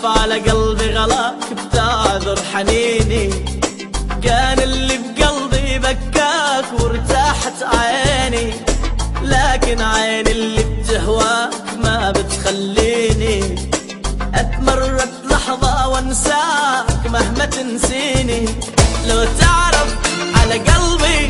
تعرف على قلبي غلاك بتعذر حنيني، كان اللي بقلبي بكاك وارتاحت عيني، لكن عيني اللي بتهواك ما بتخليني اتمرد لحظة وانساك مهما تنسيني. لو تعرف على قلبي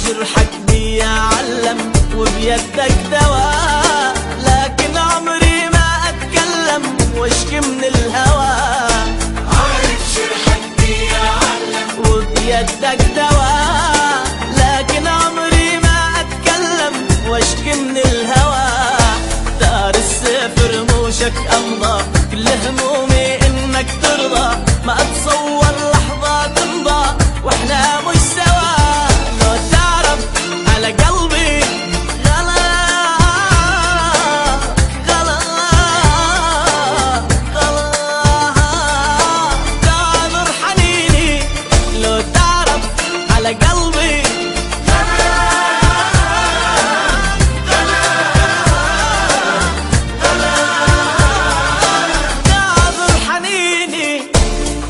جرحك بي علم وبيدك دواء، لكن عمري ما اتكلم واشكي من الهوى. عارف جرحك بي علم وبيدك دواء، لكن عمري ما اتكلم واشكي من الهوى. دار السيف رموشك امضى، كل همومي انك ترضى، ما اتصور لحظة تمضى واحنا مش سوا. على قلبي تعذر حنيني، لو تعرف على قلبي تعذر حنيني،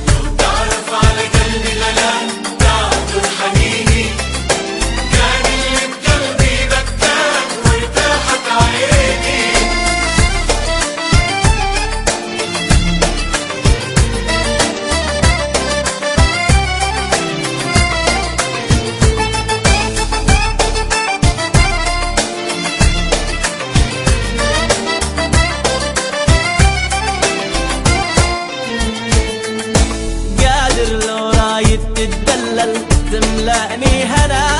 لو تعرف على قلبي غلام تعذر حنيني. لو رايد تتدلل تملأني هنا